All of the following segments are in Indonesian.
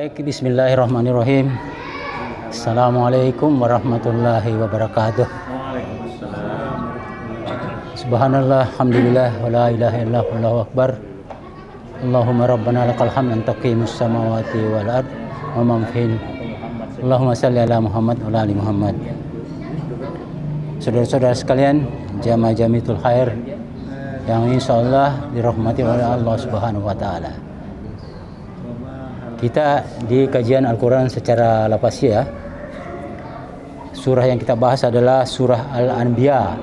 Baik, bismillahirrahmanirrahim. Assalamualaikum warahmatullahi wabarakatuh. Subhanallah, alhamdulillah, wa la ilaha illallah, wallahu akbar. Allahumma rabbana lakal hamd anta qimus samawati wal ard wa man fihin. Allahumma salli ala Muhammad wa ala ali Muhammad. Saudara-saudara sekalian, jamaah Jamiatul Khair yang insyaallah dirahmati oleh Allah Subhanahu wa taala. Kita di kajian Al-Quran secara lapasiyah. Surah yang kita bahas adalah surah Al-Anbiya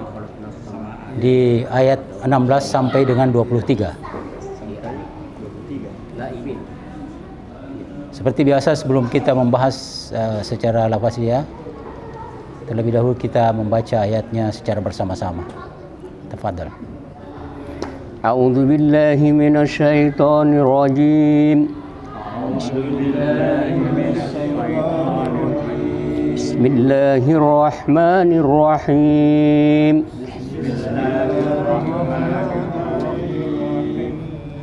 di ayat 16 sampai dengan 23. Seperti biasa, sebelum kita membahas secara lapasiyah, terlebih dahulu kita membaca ayatnya secara bersama-sama. Tafadhal. A'udzu billahi minasyaitonir rajim. Bismillahirrahmanirrahim.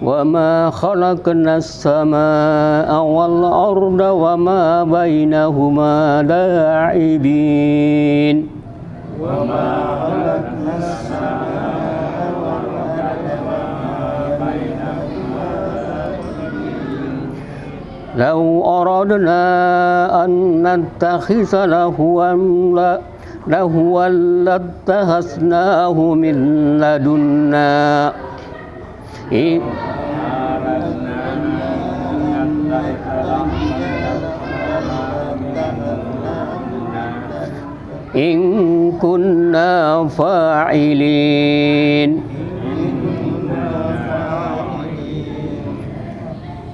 Wa ma khalaqnas samaa'a wal arda wa ma bainahuma la'ibin. Wa ma khalaqnas samaa'a wal arda wa ma bainahuma law aradna an nattakhidha lahwan lattakhadnahu min ladunna. In kunna fa'ilin.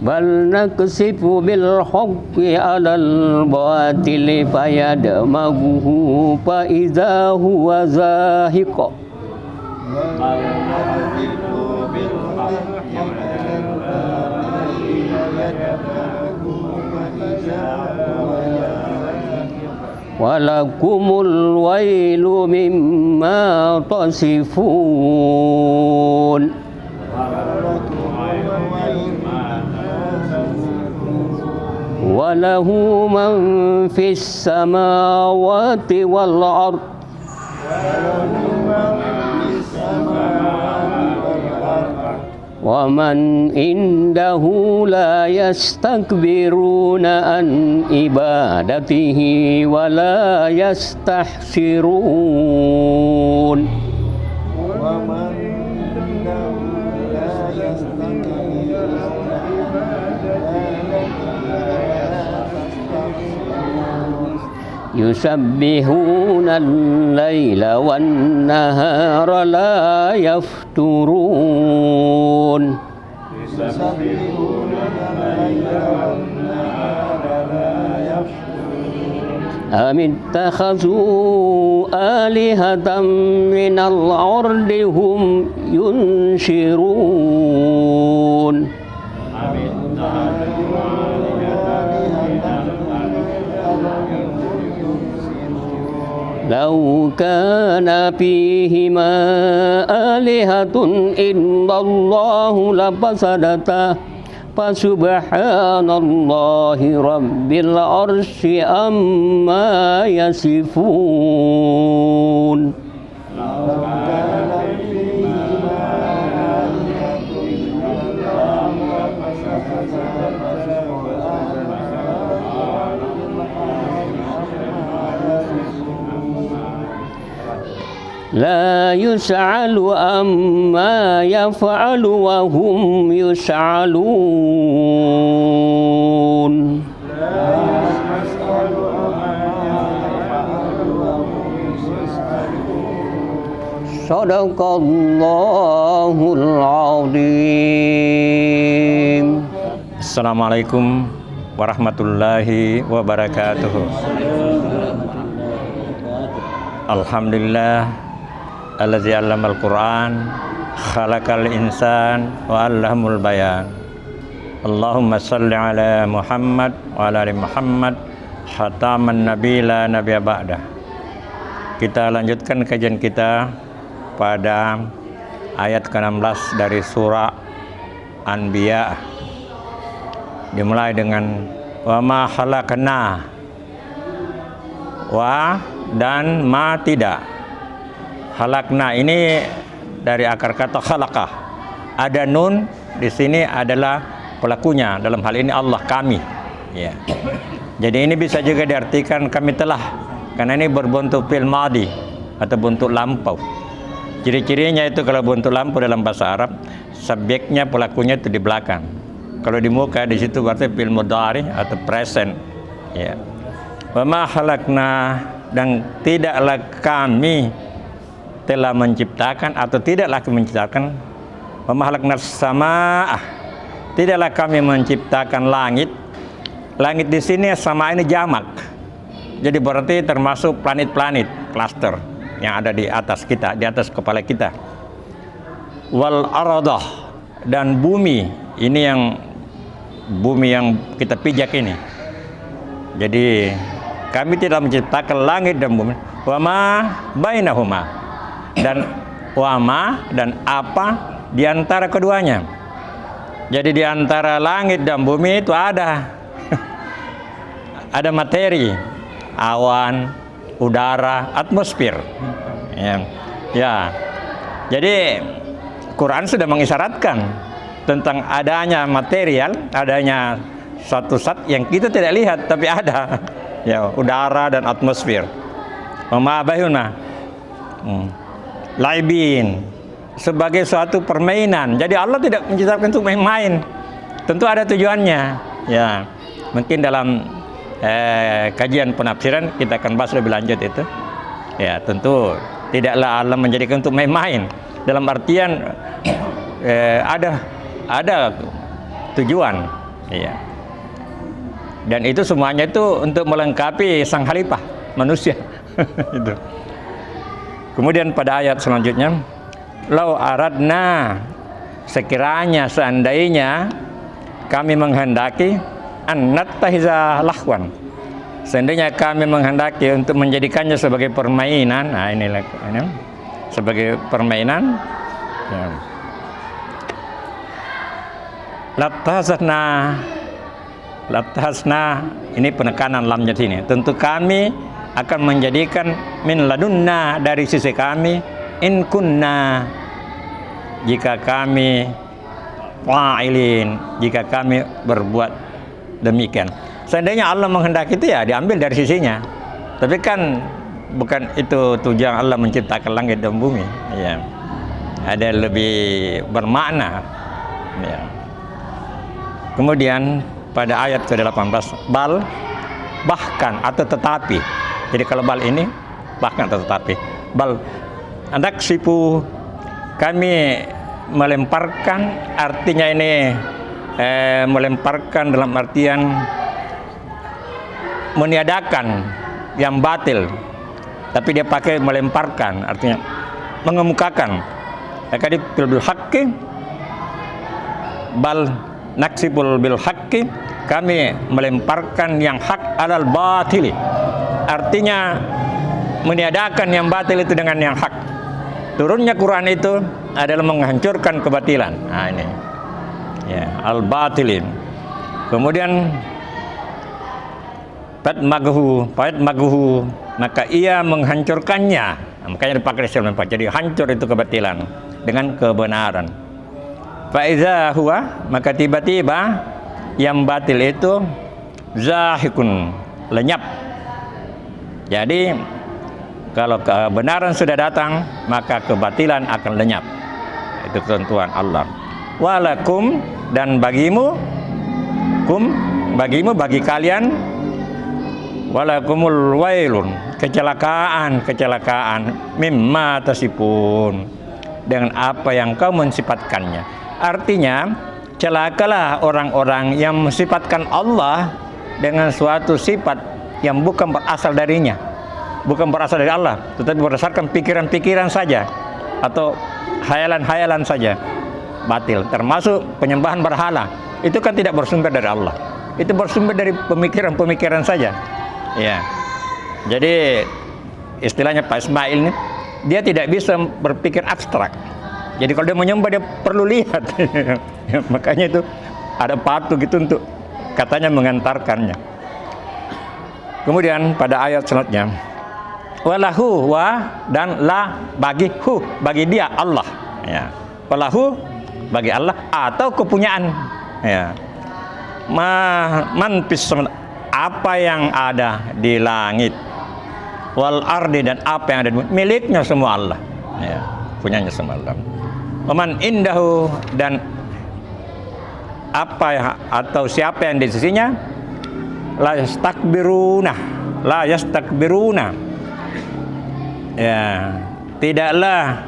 Bal naksifu bil haqqi 'alal batili fayadmaghuhu fa idza huwa zahiq. Walakumul wailu mimma tasifun. Walahu man fis samawati wal ard. Wa man indahu la yastakbiruna an ibadatihi wa la yastahsirun. Wa man indahu la yastakbiruna yusabbihuna al-laila wan-nahara la yafturun. Am ittakhazu alihatan minal ardi hum yunshirun. Lau kana fihima alihatun illallahu lafasadata fasubhanallahi rabbil arsy amma yasifun. La yus'alu amma yaf'alu wa hum yus'alun. Shadaqallahul azim. Assalamualaikum warahmatullahi wabarakatuh. Alhamdulillah allazi 'allamal Qur'an khalaqal insan wa 'allamul bayan. Allahumma shalli ala Muhammad wa ala ali Muhammad khataman nabi la nabiyya ba'dah. Kita lanjutkan kajian kita pada ayat ke-16 dari surah Anbiya, dimulai dengan wa ma khalaqna, wa dan ma tidak. Khalaqna ini dari akar kata khalaqah. Ada nun di sini adalah pelakunya, dalam hal ini Allah, kami. Ya. Jadi ini bisa juga diartikan kami telah, karena ini berbentuk fi'il madhi atau bentuk lampau. Ciri-cirinya itu kalau bentuk lampau dalam bahasa Arab, subjeknya, pelakunya itu di belakang. Kalau di muka di situ berarti fi'il mudhari atau present. Ya. Wa ma khalaqna, dan tidaklah kami telah menciptakan atau tidaklah kami menciptakan, wa ma khalaqna as-samaa'a, tidaklah kami menciptakan langit. Langit di sini sama ini jamak. Jadi berarti termasuk planet-planet, cluster yang ada di atas kita, di atas kepala kita. Wal aradah, dan bumi, ini yang bumi yang kita pijak ini. Jadi kami tidak menciptakan langit dan bumi. Wa ma bainahuma, dan wa ma dan apa di antara keduanya. Jadi di antara langit dan bumi itu ada materi, awan, udara, atmosfer. Ya. Jadi Quran sudah mengisyaratkan tentang adanya material, adanya suatu zat yang kita tidak lihat tapi ada. Ya, udara dan atmosfer. Ma bayuna. Laibin, sebagai suatu permainan. Jadi Allah tidak menciptakan untuk main-main. Tentu ada tujuannya. Ya. Mungkin dalam kajian penafsiran kita akan bahas lebih lanjut itu. Ya, tentu tidaklah Allah menjadikan untuk main-main. Dalam artian ada tujuan. Ya. Dan itu semuanya itu untuk melengkapi sang khalifah manusia. Itu. Kemudian pada ayat selanjutnya, lau aradna, sekiranya seandainya kami menghendaki an-nattahiza lahwan, seandainya kami menghendaki untuk menjadikannya sebagai permainan. Nah, ini sebagai permainan, ya. Lattahasna, ini penekanan lamnya sini. Tentu kami akan menjadikan min ladunna, dari sisi kami, in kunna, jika kami fa'ilin, jika kami berbuat demikian. Seandainya Allah menghendaki itu ya diambil dari sisinya. Tapi kan bukan itu tujuan Allah menciptakan langit dan bumi. Ya. Ada lebih bermakna. Ya. Kemudian pada ayat ke-18, bal, bahkan atau tetapi. Jadi kalau bal ini bahkan atau tetapi. Bal anak sipu, kami melemparkan, artinya ini melemparkan dalam artian meniadakan yang batil, tapi dia pakai melemparkan, artinya mengemukakan. Jadi bil haqqi, bal naksibul bil haqqi, kami melemparkan yang hak alal batili, artinya meniadakan yang batil itu dengan yang hak. Turunnya Quran itu adalah menghancurkan kebatilan. Nah, ini ya, al-batilin. Kemudian fatmaghu, maka ia menghancurkannya. Nah, makanya dipakai istilah empat. Jadi hancur itu kebatilan dengan kebenaran. Faiza huwa, maka tiba-tiba yang batil itu zahikun, lenyap. Jadi kalau kebenaran sudah datang, maka kebatilan akan lenyap. Itu ketentuan Allah. Walakum, dan bagimu, bagi kalian, walakumul wailun, kecelakaan mimma tasifun, dengan apa yang kau mensifatkannya. Artinya celakalah orang-orang yang mensifatkan Allah dengan suatu sifat yang bukan berasal darinya, bukan berasal dari Allah, tetapi berdasarkan pikiran-pikiran saja atau hayalan-hayalan saja. Batil, termasuk penyembahan berhala, itu kan tidak bersumber dari Allah, itu bersumber dari pemikiran-pemikiran saja. Ya, jadi istilahnya Pak Ismail ini, dia tidak bisa berpikir abstrak. Jadi kalau dia menyembah dia perlu lihat. Makanya itu ada patung gitu untuk katanya mengantarkannya. Kemudian pada ayat selanjutnya, walahu dan la bagi dia Allah, ya. Walahu bagi Allah atau kepunyaan, ya. Man fis apa yang ada di langit, wal ardi dan apa yang ada di bumi, miliknya semua Allah, ya, punyanya semua Allah. Waman indahu dan apa atau siapa yang di sisinya, la yastakbiruna, ya, tidaklah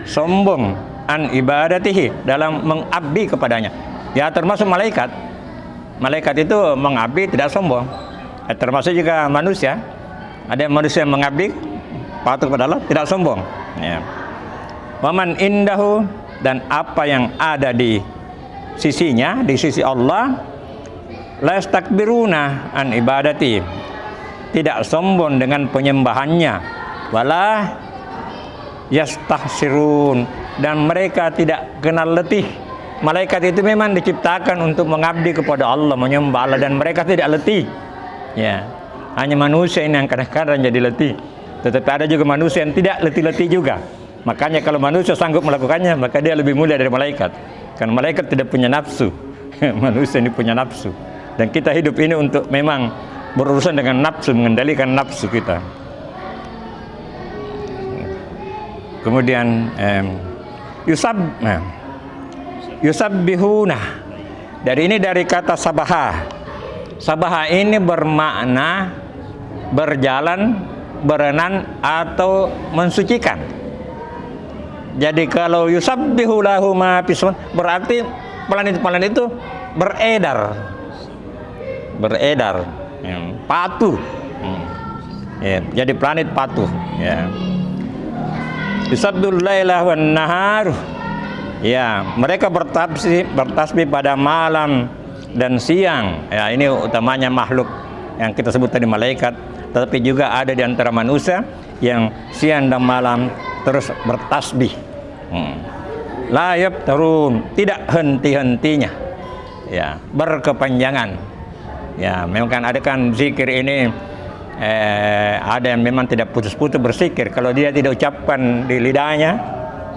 sombong an ibadatihi, dalam mengabdi kepadanya, ya, termasuk malaikat. Malaikat itu mengabdi tidak sombong, ya, termasuk juga manusia. Ada manusia yang mengabdi patuh kepada Allah tidak sombong, ya. Waman indahu dan apa yang ada di sisinya, di sisi Allah, la yastakbiruna an ibadati, tidak sombong dengan penyembahannya, wala yastahsirun, dan mereka tidak kenal letih. Malaikat itu memang diciptakan untuk mengabdi kepada Allah, menyembah Allah, dan mereka tidak letih, ya. Hanya manusia ini yang kadang-kadang jadi letih, tetapi ada juga manusia yang tidak letih-letih juga. Makanya kalau manusia sanggup melakukannya, maka dia lebih mulia dari malaikat. Karena malaikat tidak punya nafsu, manusia ini punya nafsu. Dan kita hidup ini untuk memang berurusan dengan nafsu, mengendalikan nafsu kita. Kemudian yusabbihuna. Dari kata sabaha. Sabaha ini bermakna berjalan, berenang atau mensucikan. Jadi kalau yusabbihu lahu ma fis, berarti planet-planet itu beredar, ya, patuh, ya, jadi planet patuh, ya. Yusabbihul laila wan nahar, ya, mereka bertasbih pada malam dan siang, ya. Ini utamanya makhluk yang kita sebut tadi malaikat, tetapi juga ada di antara manusia yang siang dan malam terus bertasbih. La yaftarun, tidak henti-hentinya, ya, berkepanjangan. Ya, memang kan ada kan zikir ini, ada yang memang tidak putus-putus berzikir. Kalau dia tidak ucapkan di lidahnya,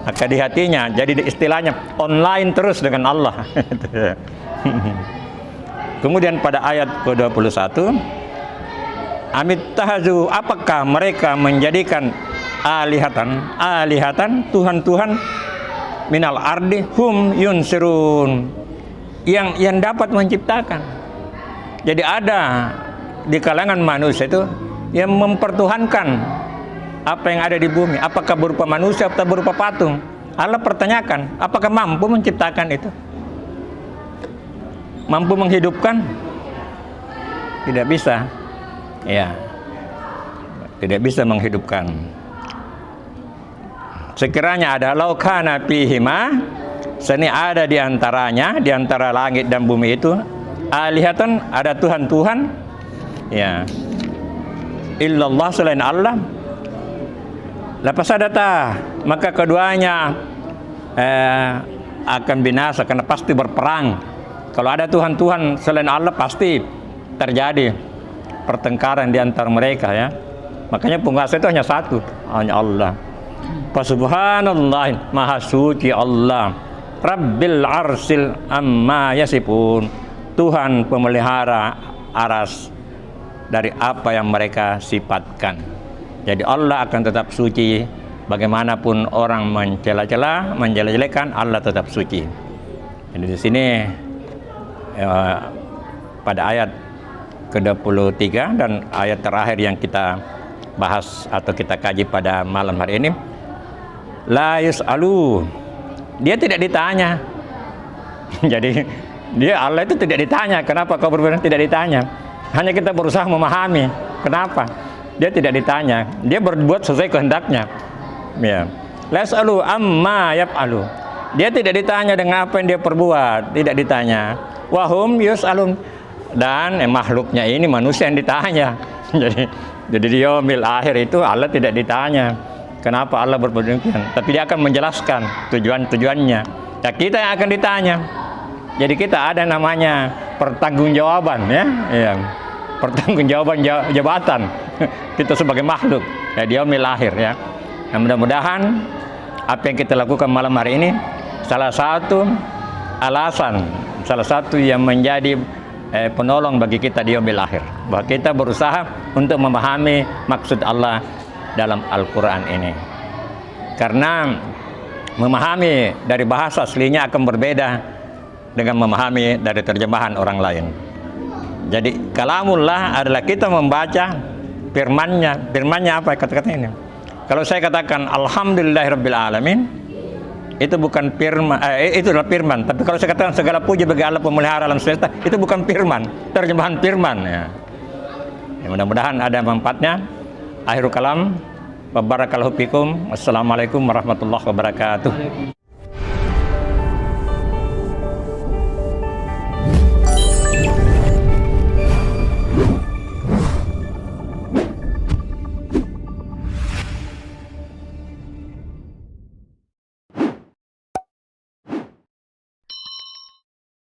maka di hatinya. Jadi istilahnya online terus dengan Allah. Kemudian pada ayat ke-21, amittahazu, apakah mereka menjadikan alihatan Tuhan-Tuhan minal ardi hum yunsirun, yang dapat menciptakan. Jadi ada di kalangan manusia itu yang mempertuhankan apa yang ada di bumi, apakah berupa manusia atau berupa patung. Allah pertanyakan, apakah mampu menciptakan itu? Mampu menghidupkan? Tidak bisa, ya, tidak bisa menghidupkan. Sekiranya ada laukana fihima, seni ada di antaranya, di antara langit dan bumi itu, alihatan, ada Tuhan-Tuhan, ya, illallah, selain Allah, lafasadata, maka keduanya akan binasa, karena pasti berperang. Kalau ada Tuhan-Tuhan selain Allah, pasti terjadi pertengkaran di antara mereka, ya. Makanya penguasa itu hanya satu, hanya Allah. Subhanallah, maha suci Allah, Rabbil arsil amma yasifun, Tuhan pemelihara aras dari apa yang mereka sifatkan. Jadi Allah akan tetap suci, bagaimanapun orang mencela-cela, menjelek-jelekan, Allah tetap suci. Jadi di sini pada ayat ke-23 dan ayat terakhir yang kita bahas atau kita kaji pada malam hari ini, la yus'alu, dia tidak ditanya. Jadi dia, Allah itu tidak ditanya, kenapa kau berfirman, tidak ditanya. Hanya kita berusaha memahami kenapa dia tidak ditanya. Dia berbuat sesuai kehendaknya, ya. La yus'alu amma yaf'alu, dia tidak ditanya dengan apa yang dia perbuat, tidak ditanya. Wahum yus'alun, dan makhluknya ini manusia yang ditanya. Jadi di yaumil akhir itu Allah tidak ditanya kenapa Allah berbuat demikian, tapi dia akan menjelaskan tujuannya. Ya, kita yang akan ditanya. Jadi kita ada namanya pertanggungjawaban ya, ya. Pertanggungjawaban jabatan kita sebagai makhluk ya di yaumil akhir ya. Nah, mudah-mudahan apa yang kita lakukan malam hari ini salah satu alasan, salah satu yang menjadi penolong bagi kita di yaumil akhir, bahwa kita berusaha untuk memahami maksud Allah dalam Al-Quran ini, karena memahami dari bahasa aslinya akan berbeda dengan memahami dari terjemahan orang lain. Jadi kalamullah adalah kita membaca firmannya. Firmannya apa kata-kata ini? Kalau saya katakan alhamdulillahirabbil alamin, itu bukan firman, itu adalah firman. Tapi kalau saya katakan segala puji bagi Allah pemelihara alam semesta, itu bukan firman, terjemahan firman ya. Ya, mudah-mudahan ada manfaatnya. Akhirul kalam, barakallahu fikum. Wassalamualaikum warahmatullahi wabarakatuh.